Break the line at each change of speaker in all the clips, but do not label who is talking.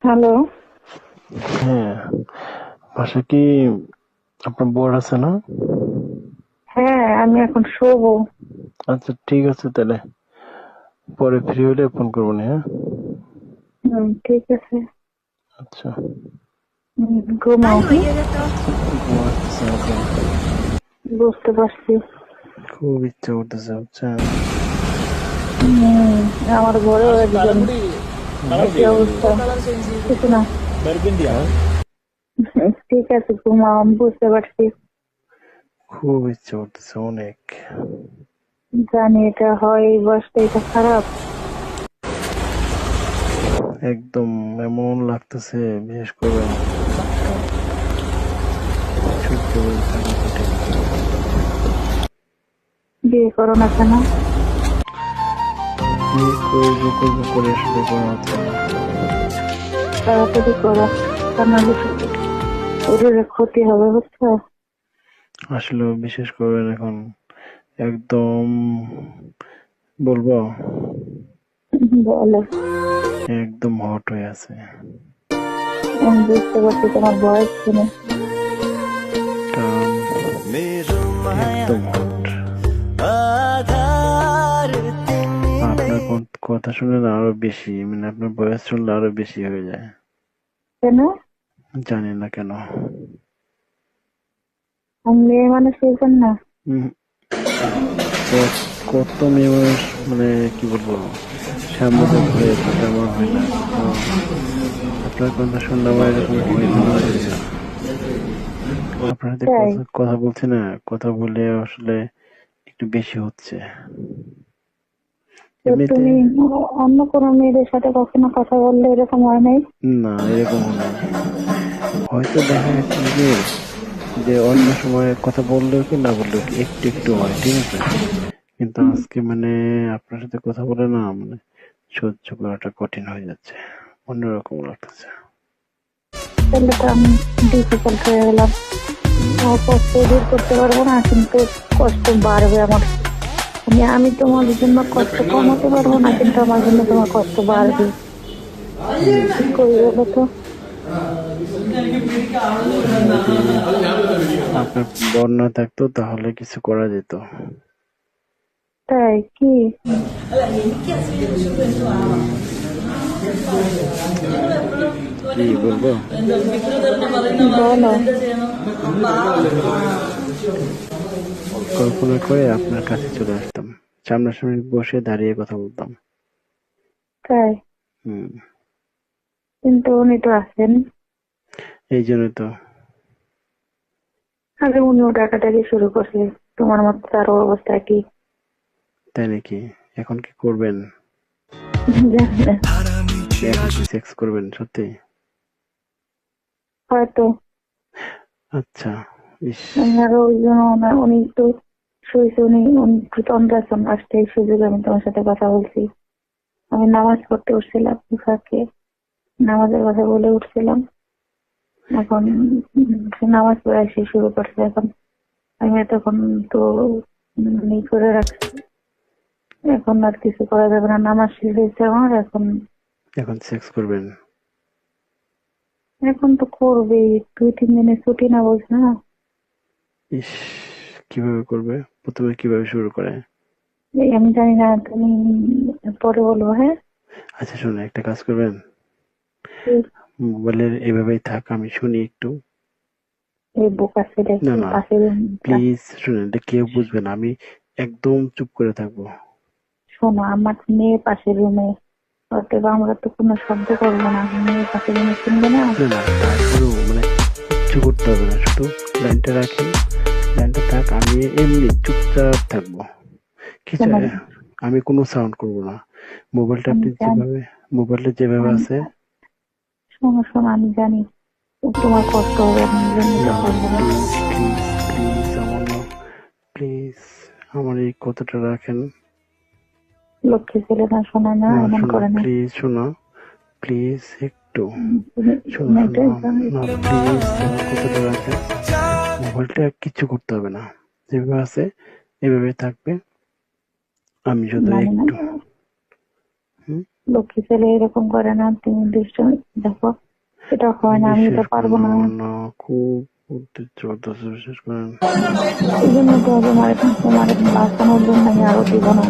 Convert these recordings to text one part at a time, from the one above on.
Hello.
হ্যাঁ, বাসা কি আপনার বর আছে না?
হ্যাঁ, আমি এখন শোবো।
আচ্ছা ঠিক আছে তাহলে পরে ফ্রি হলে ফোন করবো নি, হ্যাঁ?
ঠিক আছে।
আচ্ছা
ঘুমাও, হ্যাঁ?
ঘুমাতেছে এখন,
বুঝতে পারছি।
খুব ইচ্ছা করতেছে বুঝছেন।
হুম, আমার ঘরেও একজন একই অবস্থা। কিছু না।
হ্যাঁ?
ঠিক আছে, ঘুমাও, আমি বুঝতে পারছি।
খুব ইচ্ছা করতেছে অনেক।
জানি এটা হয়, এই বয়সটা এটা খারাপ।
একদম এমন লাগতেছে, বিশেষ করে সহ্য করে থাকা কঠিন।
বিয়ে করো না কেন?
বিয়ে করবো করবো করে আসলে করা হচ্ছে না।
তাড়াতাড়ি করো, তা নাহলে শরীরে ক্ষতি হবে, বুঝছো?
আসলে বিশেষ করে এখন একদম বলবো
বলো।
একদম হট হয়ে আছে।
আমি বুঝতে পারছি তোমার বয়স শুনে।
কারণ একদম হট। আপনার কথা শুনলে না আরো বেশি, মানে আপনার বয়স শুনলে আরো বেশি হয়ে যায়।
কেন?
জানি না কেন।
আমি মেয়ে মানুষ হয়েছেন না?
উম, কত মেয়ে মানুষ, মানে কি বলবো, সামনে তো হয়ে থাকে, আমার হয় না তো। আপনার কথা শুনলে আমার এরকম মনে হইতেছে। আপনার সাথে
তাই?
কথা কথা বলছি না, কথা বলে আসলে একটু বেশি হচ্ছে
তো
এমনিতে।
তুমি অন্য কোনো মেয়েদের সাথে কখনো কথা বললে এরকম হয় নাই?
না, এরকমও নাই। হয়তো দেখা গেছে কি যে অন্য সময় কথা বললেও কি না বললেও কি একটু একটু হয়, ঠিক আছে। কিন্তু আজকে মানে আপনার সাথে কথা বলে না, মানে সহ্য করাটা কঠিন হয়ে যাচ্ছে, অন্যরকম লাগতেছে।
তাহলে তো আমি ডিফিকাল্ট হয়ে গেলাম।
হুম?
আমার কষ্ট দূর করতে পারবো না, কিন্তু কষ্ট বাড়বে আমার। আমি তোমার জন্য কষ্ট কমাতে পারবো না, কিন্তু আমার জন্য তোমার কষ্ট বাড়বে। কি করি বলো তো?
যদি আপনার বন্যা থাকতো তাহলে কিছু করা যেত।
তাই কি?
কি বলবো?
বলো।
কল্পনা করে আপনার কাছে চলে আসতাম, সামনাসামনি বসে দাঁড়িয়ে কথা বলতাম।
তাই?
হুম।
কিন্তু উনি তো আছেন।
এই জন্য তো।
আগে উনিও ডাকাডাকি শুরু করছে, তোমার মতো তারও অবস্থা কি?
তাই নাকি? এখন কি করবেন?
জানি না।
এখন কি সেক্স করবেন সত্যি?
হয়তো।
আচ্ছা। ইস।
আরো ওই জন্য উনি একটু শুয়েছে, উনি একটু তন্দ্রাচ্ছন্ন, আসতে এই সুযোগে আমি তোমার সাথে কথা বলছি। আমি নামাজ পড়তে উঠছিলাম ফাঁকে, নামাজের কথা বলে উঠছিলাম। এখন সে নামাজ পড়ে এসে শুরু করছে। এখন আমি তখন তো করে রাখছি। এখন আর কিছু করা যাবে না, নামাজ শেষ হয়েছে আমার। এখন
এখন সেক্স করবেন?
এখন তো করবেই, 2-3 দিনের ছুটি না, বলছে না?
ইস, কিভাবে করবে? প্রথমে কিভাবে শুরু করে?
এই আমি জানি না, তুমি পরে বলবো, হ্যাঁ?
আচ্ছা শুনুন, একটা কাজ করবেন,
এই
মোবাইলের এভাবেই থাক, আমি শুনি একটু।
এই বোকা ছেলে
না না,
পাশের
প্লিজ শুনেন, এটা কেউ বুঝবে না, আমি একদম চুপ করে থাকবো।
শোনো, আমার মেয়ে পাশের রুমে, অতএব আমরা তো কোনো শব্দ করবো না, মেয়ে পাশের রুমে শুনবে না।
না না, তারপরেও মানে কিচ্ছু করতে হবে না, শুধু লাইনটা রাখেন, লাইনটা থাক, আমি এমনি চুপচাপ থাকবো। কিছু
শোনো,
আমি কোনো সাউন্ড করব না। মোবাইলটা
আমি
আপনি
জানি,
যেভাবে, মোবাইলটা যেভাবে
আমি
আছে।
শোনো শোনো, আমি জানি তোমার কষ্ট হবে, আমি এই জন্য তো
না
করবো না।
প্লিজ প্লিজ প্লিজ, আমার না, প্লিজ আমার এই কথাটা রাখেন।
লক্ষ্মী ছেলে না, শোনা না,
না
এমন
শোনো
করে না।
প্লিজ, শোনো প্লিজ একটু,
তুমি
শোনো শোনো,
এটাই জানো।
না প্লিজ আমার কথাটা রাখেন। মোবাইলটা কিচ্ছু করতে হবে না, যেভাবে আছে এভাবে থাকবে, আমি শুধু
মানে না,
একটু। হুম?
লক্ষ্মী ছেলে এরকম করে না, তুমি দৃষ্টি দেখো, এটা হয় না, আমি এটা
বিশ্বাস
পারবো
করেন
না।
আমার না খুব উদ্বেগ চলতেছে, বিশ্বাস করেন।
এই জন্য তো তোমার বাঁচানোর জন্য আমি আরো দিব না,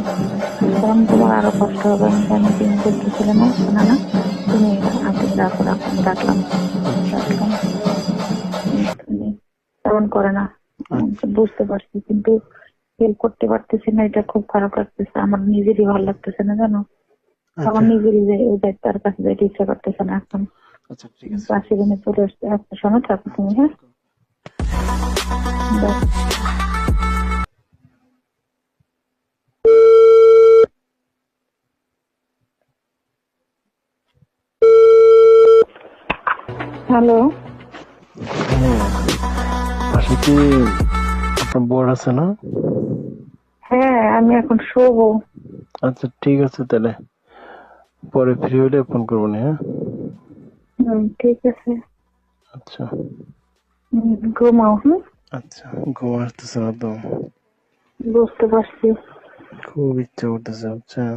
কারণ তোমার আরো কষ্ট হবে। আমি জানি তুমি বলতেছিলে না, শোনা না, তুমি রাখো রাখো রাখো, আমি রাখলাম রাখলাম। তুমি তেমন করে না, আমি তো
আচ্ছা
বুঝতে পারছি, কিন্তু হেল্প করতে পারতেছি না, এটা খুব খারাপ লাগতেছে। আমার নিজেরই ভালো লাগতেছে না, জানো, আমার
আচ্ছা
নিজেরই যে ওই তার কাছে যেতে ইচ্ছা করতেছে না এখন।
আচ্ছা, ঠিক আছে।
5 দিনে চলে আসছে, একটা সময় থাকো তুমি, হ্যাঁ। বাই। হ্যালো।
হ্যাঁ, পাশে কি আপনার বোর আছে না?
হ্যাঁ, আমি এখন শোবো।
আচ্ছা ঠিক আছে, তাহলে পরে ফ্রি হলে ফোন করবো না, হ্যাঁ?
ঠিক আছে।
আচ্ছা
ঘুমাও, হুম।
আচ্ছা, ঘুম আসতেছে না তো,
বুঝতে পারছি।
খুব ইচ্ছা করতেছে, বুঝছেন?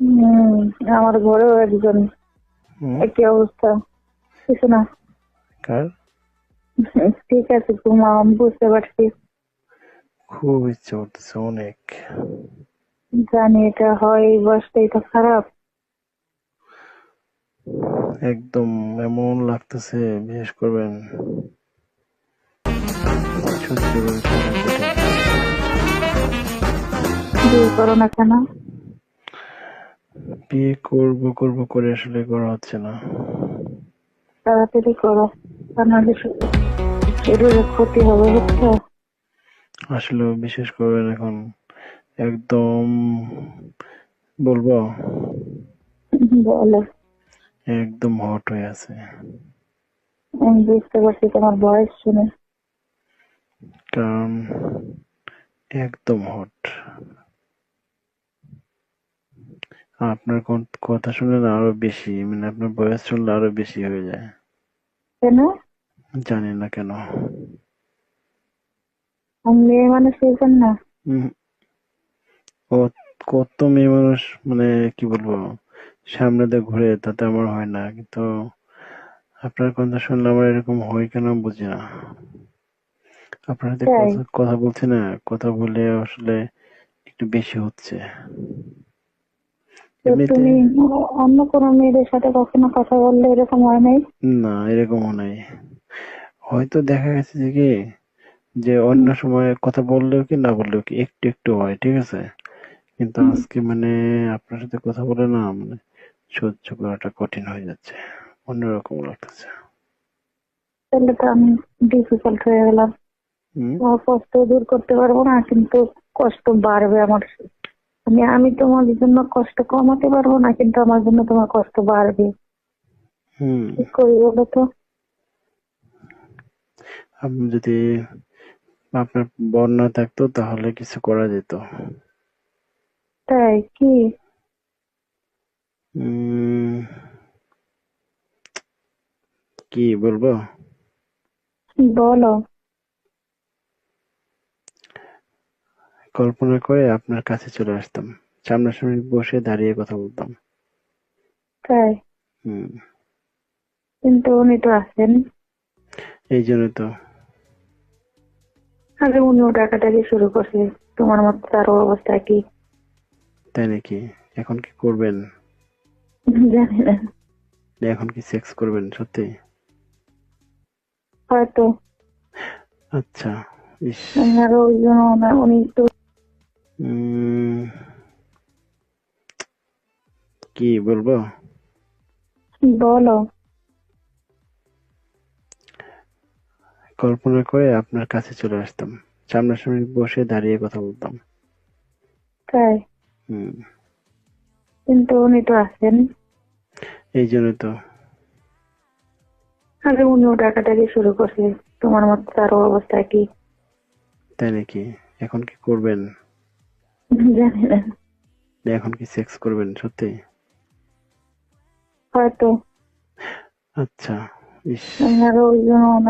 হম, আমার ঘরেও একজন
হুম,
একই অবস্থা, কিছু না।
কার?
ঠিক আছে, ঘুমাও, আমি বুঝতে পারছি।
খুব ইচ্ছা করতেছে অনেক।
জানি এটা হয়, এই বয়সটাই তো খারাপ।
একদম এমন লাগতেছে, বিশেষ করবেন, সহ্য করে থাকা কঠিন।
বিয়ে করো না কেন?
বিয়ে করব করব করে আসলে করা হচ্ছে না।
তাড়াতাড়ি করো, তা নাহলে শরীরে ক্ষতি হবে, বুঝছো?
আসলে বিশেষ করবেন এখন একদম, বলবো,
বলো।
একদম হট হয়ে আছে।
আমি বুঝতে পারছি তোমার বয়স শুনে।
কারণ একদম হট। আপনার কথা শুনলে না আরো বেশি, মানে আপনার বয়স শুনলে আরো বেশি হয়ে যায়।
কেন?
জানি না কেন।
আমি মেয়ে মানুষ, এই জন্য।
উম, কত মেয়ে মানুষ, মানে কি বলবো, সামনে দিয়ে ঘুরে, তাতে আমার হয় না, কিন্তু আপনার কথা শুনলে আমার এরকম হয় কেন বুঝি না। আপনার সাথে
তাই?
কথা কথা বলছি না, কথা বলে আসলে একটু বেশি হচ্ছে
তো
এমনিতে।
তুমি অন্য কোনো মেয়েদের সাথে কখনো কথা বললে এরকম হয় নাই?
না, এরকমও নাই। হয়তো দেখা গেছে যে কি, যে অন্য
হুম,
সময় কথা বললেও কি না বললেও কি একটু একটু হয়, ঠিক আছে, কিন্তু
হুম।
আজকে মানে আপনার সাথে কথা বলে না, মানে সহ্য করাটা কঠিন হয়ে যাচ্ছে, অন্যরকম লাগতেছে।
তাহলে তো আমি ডিফিকাল্ট হয়ে গেলাম।
হুম
তোমার কষ্ট দূর করতে পারবো না, কিন্তু কষ্ট বাড়বে আমার। আমি তোমার জন্য কষ্ট কমাতে পারবো না, কিন্তু আমার জন্য তোমার কষ্ট বাড়বে।
হুম।
কি করি বলো তো?
আপনি যদি, আপনার বন্যা থাকতো তাহলে কিছু করা যেত।
তাই কি?
উম কি বলবো,
বলো।
কল্পনা করে আপনার কাছে চলে আসতাম, সামনাসামনি বসে দাঁড়িয়ে কথা বলতাম।
তাই?
হুম,
কিন্তু উনি তো আছেন।
এই জন্য তো।
আগে উনিও ডাকাডাকি শুরু করছে, তোমার মতো তার অবস্থা কি?
তাই নাকি? এখন কি করবেন?
জানি না,
এখন কি সেক্স করবেন সত্যি?
হয়তো।
আচ্ছা। ইস।
আরো ওই জন্য উনি তো।
উম কি বলবো,
বলো।
কল্পনা করে আপনার কাছে চলে আসতাম, সামনাসামনি বসে দাঁড়িয়ে কথা বলতাম।
তাই?
হুম,
কিন্তু উনি তো আছেন।
এই জন্য তো।
আগে উনিও ডাকাডাকি শুরু করছে, তোমার মতো তার অবস্থা কি?
তাই নাকি? এখন কি করবেন?
জানি না,
এখন কি সেক্স করবেন সত্যি?
হয়তো।
আচ্ছা। ইস।
আরো ওই জন্য